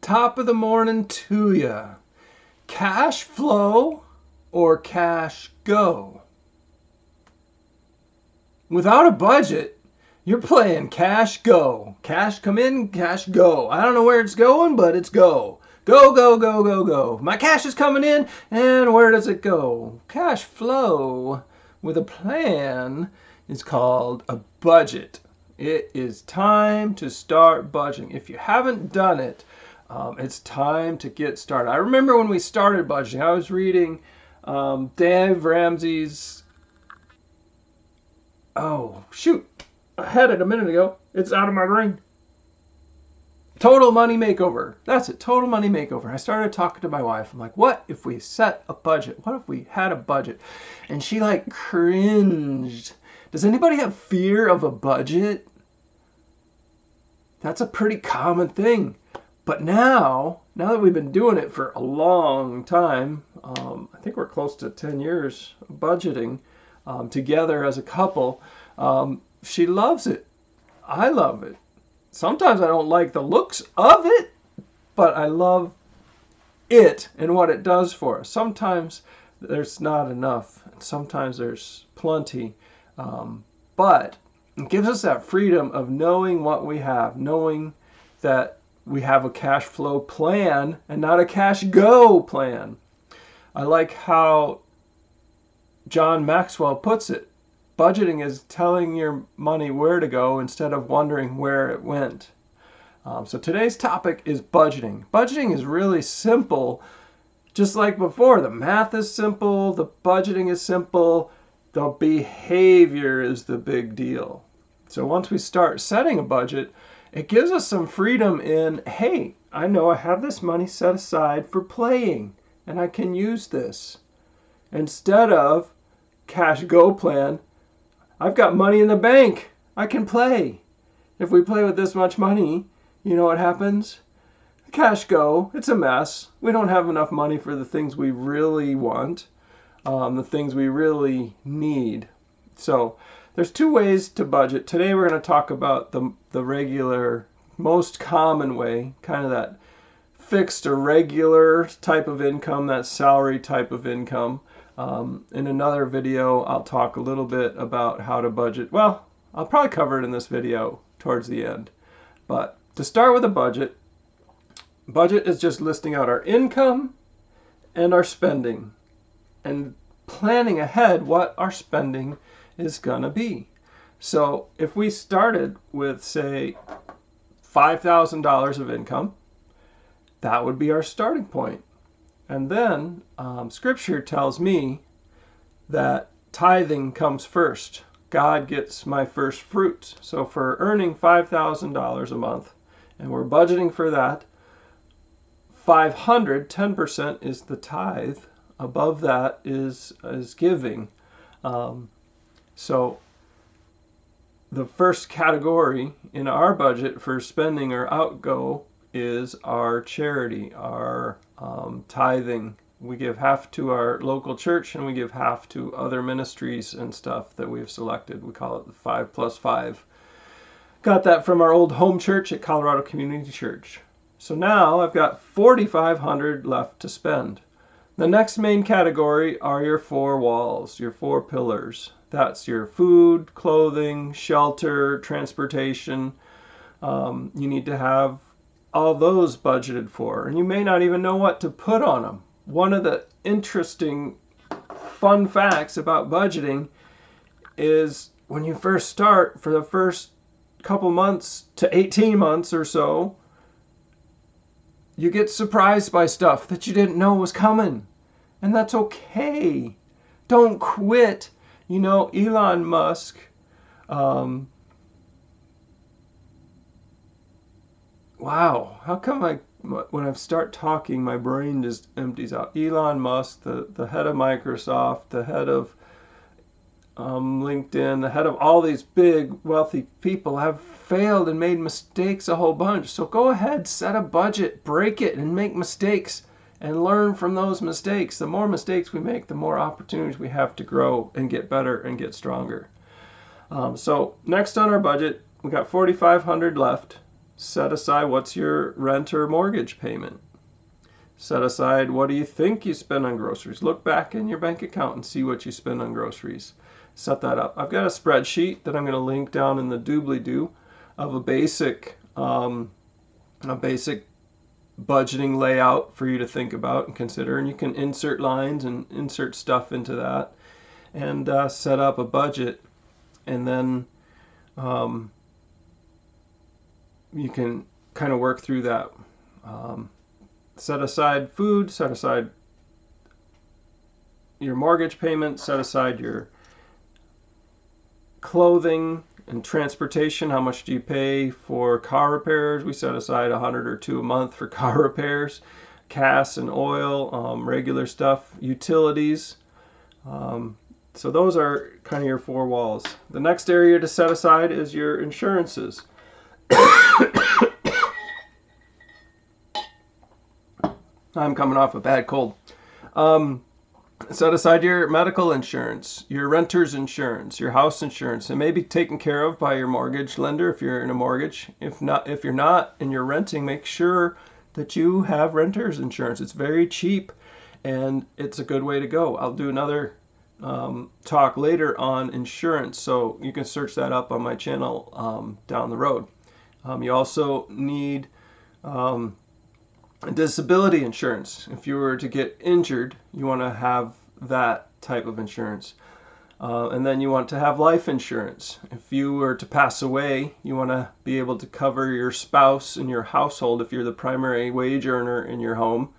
Top of the morning to ya. Cash flow or cash go? Without a budget, you're playing cash go. Cash come in, cash go. I don't know where it's going, but it's go. Go, go, go, go, go. My cash is coming in, and where does it go? Cash flow with a plan is called a budget. It is time to start budgeting. If you haven't done it, it's time to get started. I remember when we started budgeting, I was reading Dave Ramsey's, I had it a minute ago. It's out of my brain. Total Money Makeover. That's it, Total Money Makeover. I started talking to my wife. I'm like, what if we set a budget? What if we had a budget? And she like cringed. Does anybody have fear of a budget? That's a pretty common thing. But now that we've been doing it for a long time, I think we're close to 10 years of budgeting together as a couple, she loves it. I love it. Sometimes I don't like the looks of it, but I love it and what it does for us. Sometimes there's not enough, and sometimes there's plenty, but it gives us that freedom of knowing what we have, knowing that we have a cash flow plan and not a cash go plan. I like how John Maxwell puts it. Budgeting is telling your money where to go instead of wondering where it went. So today's topic is budgeting. Budgeting is really simple, just like before. The math is simple, the budgeting is simple, the behavior is the big deal. So once we start setting a budget, it gives us some freedom in, hey, I know I have this money set aside for playing, and I can use this. Instead of cash go plan, I've got money in the bank. I can play. If we play with this much money, you know what happens? Cash go, it's a mess. We don't have enough money for the things we really want, the things we really need. So there's two ways to budget. Today we're going to talk about the regular, most common way, kind of that fixed or regular type of income, that salary type of income. In another video, I'll talk a little bit about how to budget. Well, I'll probably cover it in this video towards the end. But to start with a budget is just listing out our income and our spending and planning ahead what our spending is going to be. So if we started with, say, $5,000 of income, that would be our starting point. And then Scripture tells me that tithing comes first. God gets my first fruits. So for earning $5,000 a month, and we're budgeting for that, 10% is the tithe. Above that is giving. So the first category in our budget for spending or outgo is our charity, our tithing. We give half to our local church and we give half to other ministries and stuff that we've selected. We call it the 5+5. Got that from our old home church at Colorado Community Church. So now I've got $4,500 left to spend. The next main category are your four walls, your four pillars. That's your food, clothing, shelter, transportation. You need to have all those budgeted for, and you may not even know what to put on them. One of the interesting fun facts about budgeting is when you first start, for the first couple months to 18 months or so, you get surprised by stuff that you didn't know was coming. And that's okay. Don't quit. You know, Elon Musk, wow, how come when I start talking, my brain just empties out. Elon Musk, the head of Microsoft, the head of LinkedIn, the head of all these big, wealthy people have failed and made mistakes a whole bunch. So go ahead, set a budget, break it, and make mistakes, and learn from those mistakes. The more mistakes we make, the more opportunities we have to grow and get better and get stronger. So next on our budget, we got $4,500 left. set aside what's your rent or mortgage payment. Set aside what do you think you spend on groceries. Look back in your bank account and see what you spend on groceries. Set that up. I've got a spreadsheet that I'm going to link down in the doobly-doo of a basic budgeting layout for you to think about and consider. And you can insert lines and insert stuff into that and set up a budget. And then you can kind of work through that. Set aside food, set aside your mortgage payment, set aside your clothing and transportation. How much do you pay for car repairs? We set aside $100 or $200 a month for car repairs, gas and oil, regular stuff, utilities. So those are kind of your four walls. The next area to set aside is your insurances. I'm coming off a bad cold. Set aside your medical insurance, your renter's insurance, your house insurance. It may be taken care of by your mortgage lender if you're in a mortgage. If you're not and you're renting, make sure that you have renter's insurance. It's very cheap and it's a good way to go. I'll do another talk later on insurance, so you can search that up on my channel down the road. You also need disability insurance. If you were to get injured, you want to have that type of insurance. And then you want to have life insurance. If you were to pass away, you want to be able to cover your spouse and your household if you're the primary wage earner in your home.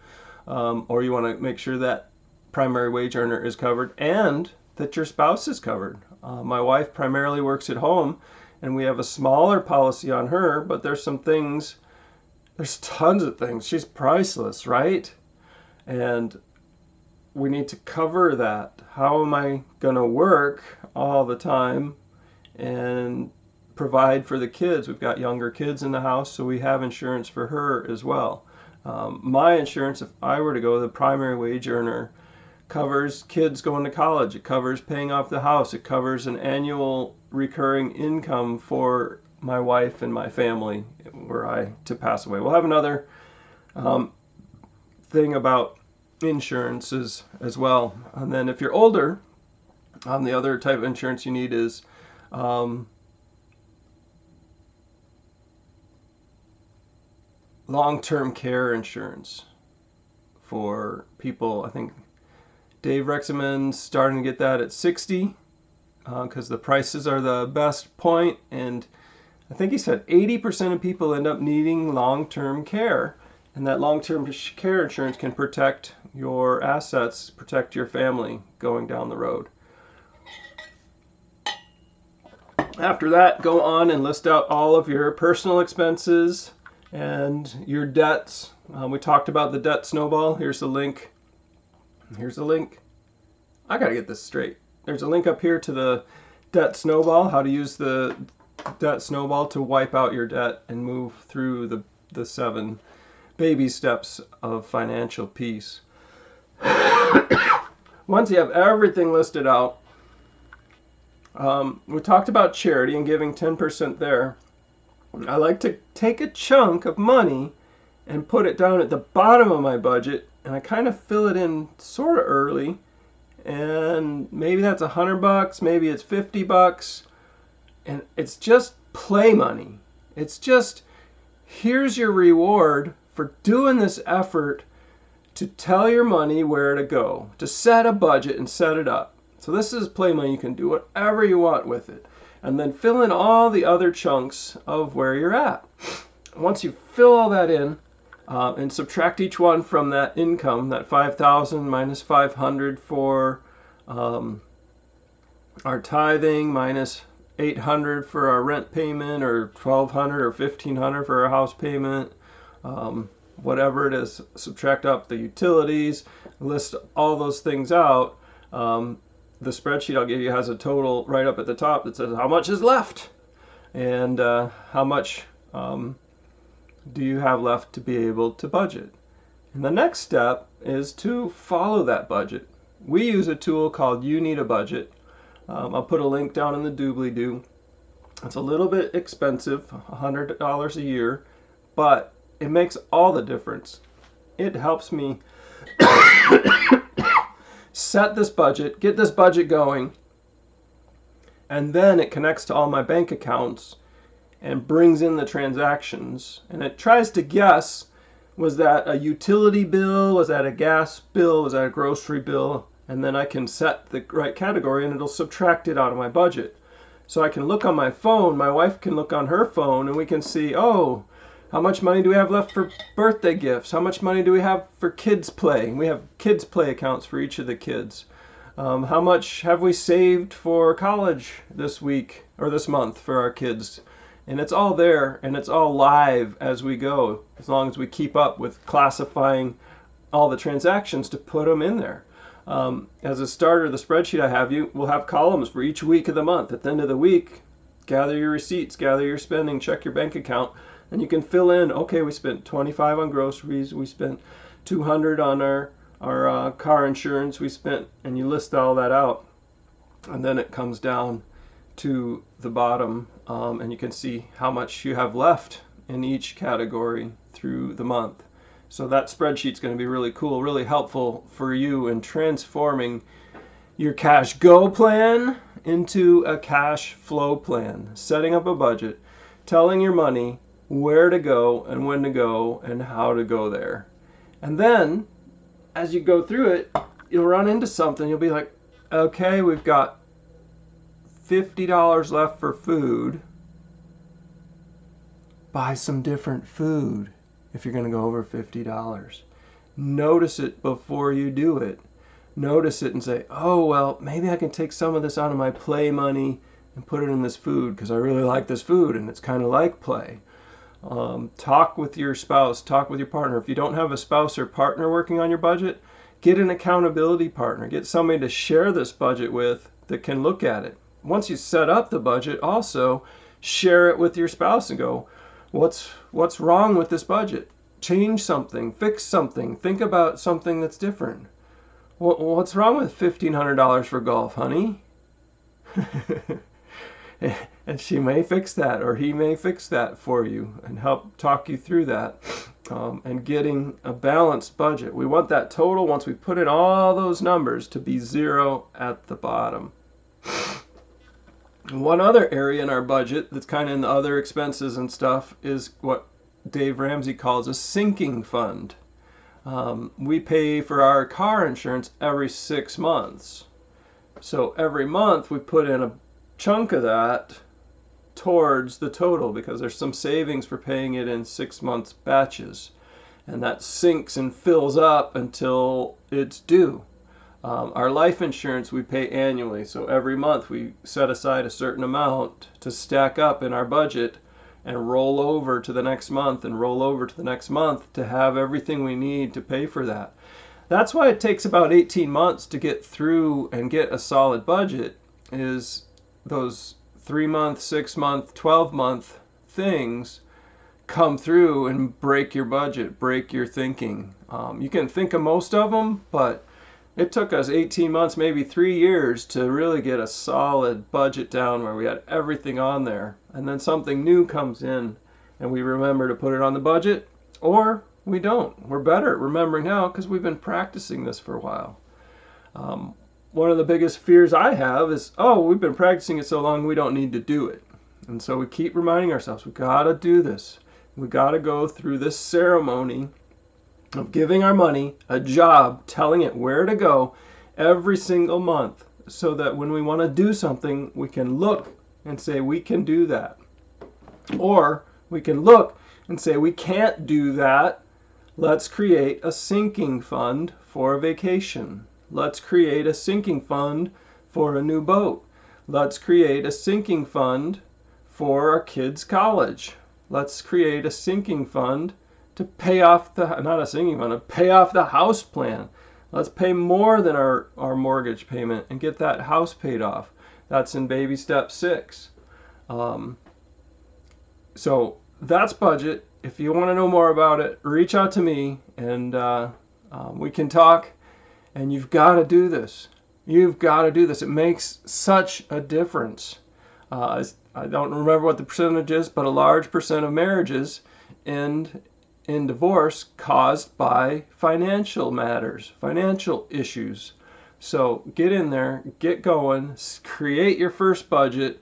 Or you want to make sure that primary wage earner is covered and that your spouse is covered. My wife primarily works at home and we have a smaller policy on her, but there's tons of things. She's priceless, right? And we need to cover that. How am I going to work all the time and provide for the kids? We've got younger kids in the house, so we have insurance for her as well. My insurance, if I were to go, the primary wage earner, covers kids going to college. It covers paying off the house. It covers an annual recurring income for my wife and my family were I to pass away. We'll have another thing about insurances as well. And then if you're older, the other type of insurance you need is long-term care insurance for people. I think Dave recommends starting to get that at 60 because the prices are the best point, and I think he said 80% of people end up needing long-term care, and that long-term care insurance can protect your assets, protect your family going down the road. After that, go on and list out all of your personal expenses and your debts. We talked about the debt snowball. Here's the link. I gotta get this straight. There's a link up here to the debt snowball, how to use the debt snowball to wipe out your debt and move through the 7 baby steps of financial peace. Once you have everything listed out, we talked about charity and giving 10% there. I like to take a chunk of money and put it down at the bottom of my budget, and I kind of fill it in sort of early, and maybe that's $100, maybe it's $50, and it's just play money. It's just, here's your reward for doing this effort to tell your money where to go, to set a budget and set it up. So this is play money. You can do whatever you want with it, and then fill in all the other chunks of where you're at. Once you fill all that in, and subtract each one from that income, that 5,000 minus 500 for our tithing, minus 800 for our rent payment, or 1,200 or 1,500 for our house payment, whatever it is. Subtract up the utilities, list all those things out. The spreadsheet I'll give you has a total right up at the top that says how much is left and how much do you have left to be able to budget. And the next step is to follow that budget. We use a tool called You Need a Budget. I'll put a link down in the doobly-doo. It's a little bit expensive, $100 a year, but it makes all the difference. It helps me set this budget, get this budget going, and then it connects to all my bank accounts and brings in the transactions. And it tries to guess, was that a utility bill? Was that a gas bill? Was that a grocery bill? And then I can set the right category and it'll subtract it out of my budget. So I can look on my phone, my wife can look on her phone, and we can see, oh, how much money do we have left for birthday gifts? How much money do we have for kids play? We have kids play accounts for each of the kids. How much have we saved for college this week or this month for our kids? And it's all there, and it's all live as we go, as long as we keep up with classifying all the transactions to put them in there. As a starter, the spreadsheet I have, you will have columns for each week of the month. At the end of the week, gather your receipts, gather your spending, check your bank account, and you can fill in, okay, we spent $25 on groceries, we spent $200 on our car insurance, we spent, and you list all that out. And then it comes down to the bottom, and you can see how much you have left in each category through the month. So that spreadsheet's going to be really cool, really helpful for you in transforming your cash go plan into a cash flow plan, setting up a budget, telling your money where to go and when to go and how to go there. And then as you go through it, you'll run into something. You'll be like, okay, we've got $50 left for food. Buy some different food if you're going to go over $50. Notice it before you do it. Notice it and say, oh, well, maybe I can take some of this out of my play money and put it in this food because I really like this food and it's kind of like play. Talk with your spouse, talk with your partner. If you don't have a spouse or partner working on your budget, get an accountability partner. Get somebody to share this budget with that can look at it. Once you set up the budget, also share it with your spouse and go, what's wrong with this budget? Change something, fix something, think about something that's different. What's wrong with $1,500 for golf, honey? And she may fix that, or he may fix that for you and help talk you through that, and getting a balanced budget. We want that total, once we put in all those numbers, to be zero at the bottom. One other area in our budget that's kind of in the other expenses and stuff is what Dave Ramsey calls a sinking fund. We pay for our car insurance every 6 months. So every month we put in a chunk of that towards the total because there's some savings for paying it in 6 months batches. And that sinks and fills up until it's due. Our life insurance we pay annually, so every month we set aside a certain amount to stack up in our budget and roll over to the next month and roll over to the next month to have everything we need to pay for that. That's why it takes about 18 months to get through and get a solid budget, is those 3-month, 6-month, 12-month things come through and break your budget, break your thinking. You can think of most of them, but it took us 18 months, maybe 3 years to really get a solid budget down where we had everything on there. And then something new comes in and we remember to put it on the budget, or we don't. We're better at remembering now because we've been practicing this for a while. One of the biggest fears I have is, oh, we've been practicing it so long we don't need to do it. And so we keep reminding ourselves, we got to do this. We got to go through this ceremony of giving our money a job, telling it where to go every single month, so that when we want to do something, we can look and say we can do that. Or we can look and say we can't do that. Let's create a sinking fund for a vacation. Let's create a sinking fund for a new boat. Let's create a sinking fund for our kids' college. Let's create a sinking fund to pay off pay off the house plan. Let's pay more than our mortgage payment and get that house paid off. That's in baby step 6. So that's budget. If you want to know more about it, reach out to me and we can talk. And you've got to do this. You've got to do this. It makes such a difference. I I don't remember what the percentage is, but a large percent of marriages end in divorce caused by financial matters, financial issues. So get in there, get going, create your first budget,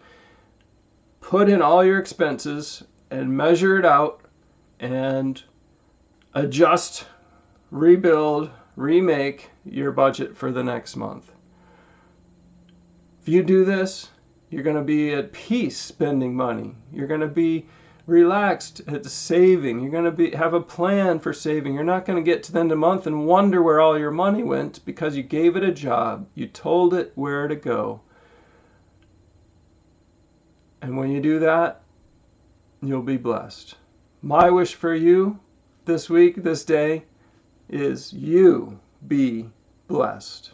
put in all your expenses and measure it out and adjust, rebuild, remake your budget for the next month. If you do this, you're going to be at peace spending money. You're going to be relaxed at saving. You're going to have a plan for saving. You're not going to get to the end of the month and wonder where all your money went because you gave it a job. You told it where to go. And when you do that, you'll be blessed. My wish for you this week, this day, is you be blessed.